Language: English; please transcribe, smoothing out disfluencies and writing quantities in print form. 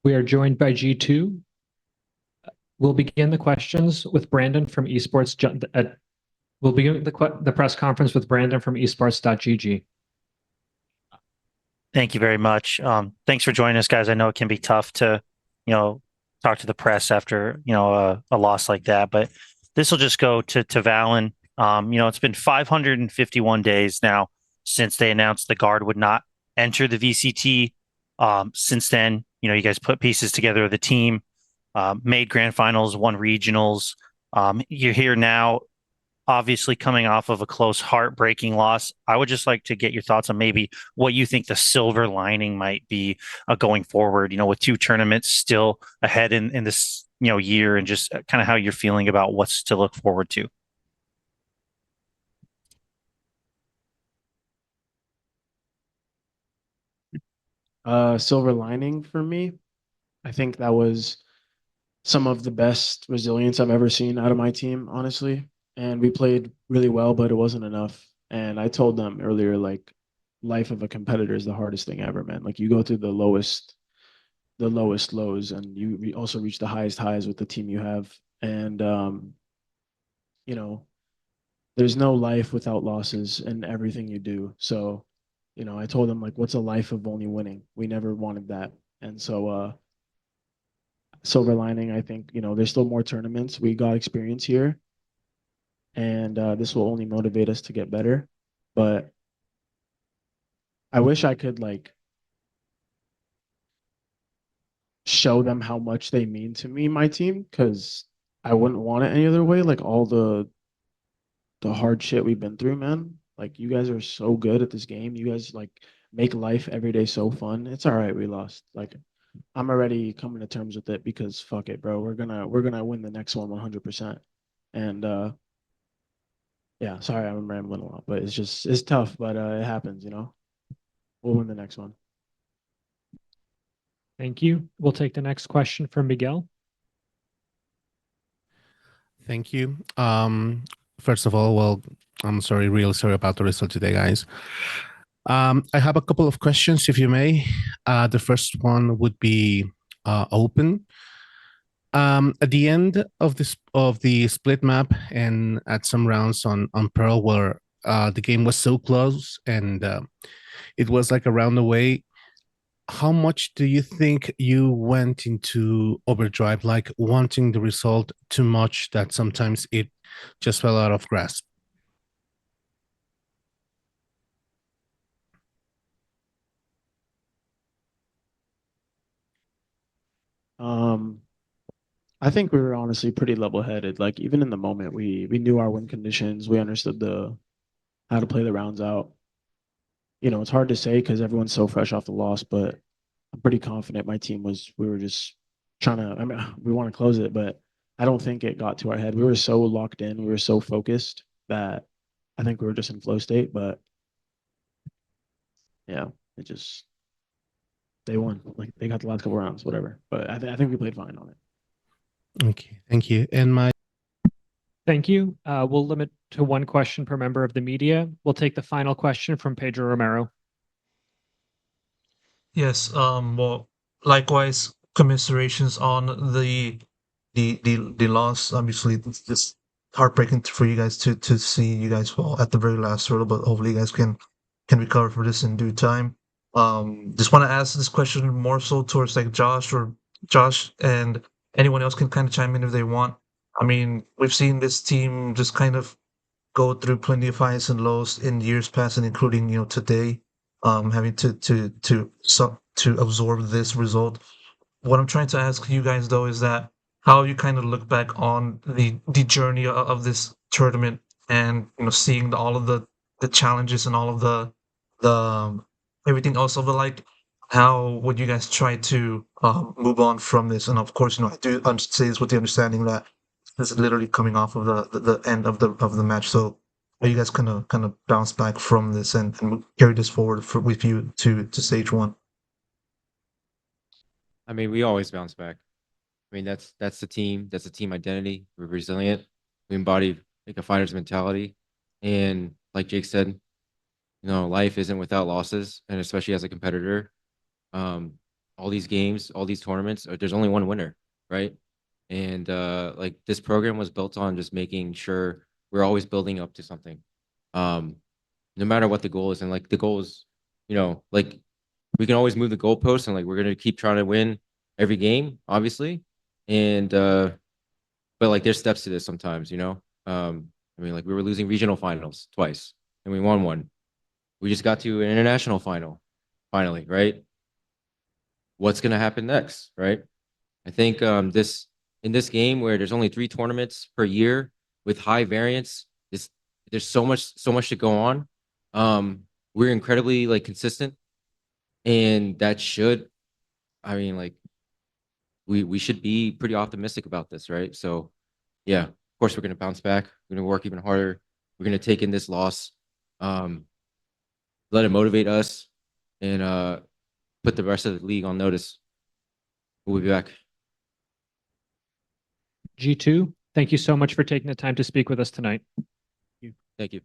We are joined by G2. We'll begin the questions with Brandon from Esports. We'll begin the press conference with Brandon from esports.gg. Thank you very much. Thanks for joining us, guys. I know it can be tough to, talk to the press after, a loss like that, but this will just go to valyn. It's been 551 days now since they announced the guard would not enter the VCT. Since then, you guys put pieces together of the team, made grand finals, won regionals. You're here now, obviously coming off of a close, heartbreaking loss. I would just like to get your thoughts on maybe what you think the silver lining might be going forward, with two tournaments still ahead in this, year, and just kind of how you're feeling about what's to look forward to. Silver lining for me, I think that was some of the best resilience I've ever seen out of my team, honestly. And we played really well, but it wasn't enough. And I told them earlier, like, life of a competitor is the hardest thing ever, man. Like, you go through the lowest lows, and you also reach the highest highs with the team you have. And you know, there's no life without losses in everything you do. So, I told them, like, what's a life of only winning? We never wanted that. And so silver lining, I think, there's still more tournaments. We got experience here, and this will only motivate us to get better. But I wish I could, like, show them how much they mean to me, my team, because I wouldn't want it any other way. Like, all the hard shit we've been through, man. Like, you guys are so good at this game. You guys, like, make life every day so fun. It's all right we lost. Like, I'm already coming to terms with it because fuck it, bro. We're gonna win the next one 100%. And yeah, sorry I'm rambling a lot, but it's tough, but it happens. We'll win the next one. Thank you. We'll take the next question from Miguel. Thank you. First of all, well, I'm sorry, real sorry about the result today, guys. I have a couple of questions, if you may. The first one would be open. At the end of the split map and at some rounds on Pearl, where the game was so close and it was like a round away, how much do you think you went into overdrive, like wanting the result too much that sometimes it just fell out of grasp? I think we were honestly pretty level-headed. Like, even in the moment, we knew our win conditions. We understood the how to play the rounds out. It's hard to say because everyone's so fresh off the loss, but I'm pretty confident my team was. We were just trying to. I mean, we want to close it, but I don't think it got to our head. We were so locked in. We were so focused that I think we were just in flow state. But yeah, it just they won. Like, they got the last couple rounds, whatever. But I think we played fine on it. Okay, thank you. And my Thank you. We'll limit to one question per member of the media. We'll take the final question from Pedro Romero. Yes, well, likewise, commiserations on the loss. Obviously, it's just heartbreaking for you guys to see you guys fall at the very last hurdle, but hopefully you guys can recover for this in due time. Just want to ask this question more so towards like Josh and anyone else can kind of chime in if they want. I mean, we've seen this team just kind of go through plenty of highs and lows in years past, and including today, having to absorb this result. What I'm trying to ask you guys though is that how you kind of look back on the journey of this tournament, and seeing all of the challenges and all of the everything else of it, like how would you guys try to move on from this? And of course, I do say this with the understanding that this is literally coming off of the end of the match. So are you guys kind of bounce back from this and carry this forward with you to stage one? I mean, we always bounce back. I mean, that's the team. That's the team identity. We're resilient. We embody like a fighter's mentality. And like Jake said, life isn't without losses, and especially as a competitor, all all these games, all these tournaments, there's only one winner, right? And like this program was built on just making sure we're always building up to something. No matter what the goal is. And like the goal is, you know, like we can always move the goalposts and like we're gonna keep trying to win every game, obviously. And but like there's steps to this sometimes, you know. I mean, like we were losing regional finals twice and we won one. We just got to an international final, finally, right? What's gonna happen next, right? I think this in this game where there's only 3 tournaments per year with high variance, there's so much to go on. We're incredibly like consistent, and that should, I mean, like we should be pretty optimistic about this, right? So yeah, of course we're gonna bounce back. We're gonna work even harder. We're gonna take in this loss, let it motivate us, and put the rest of the league on notice. We'll be back. G2, thank you so much for taking the time to speak with us tonight. Thank you.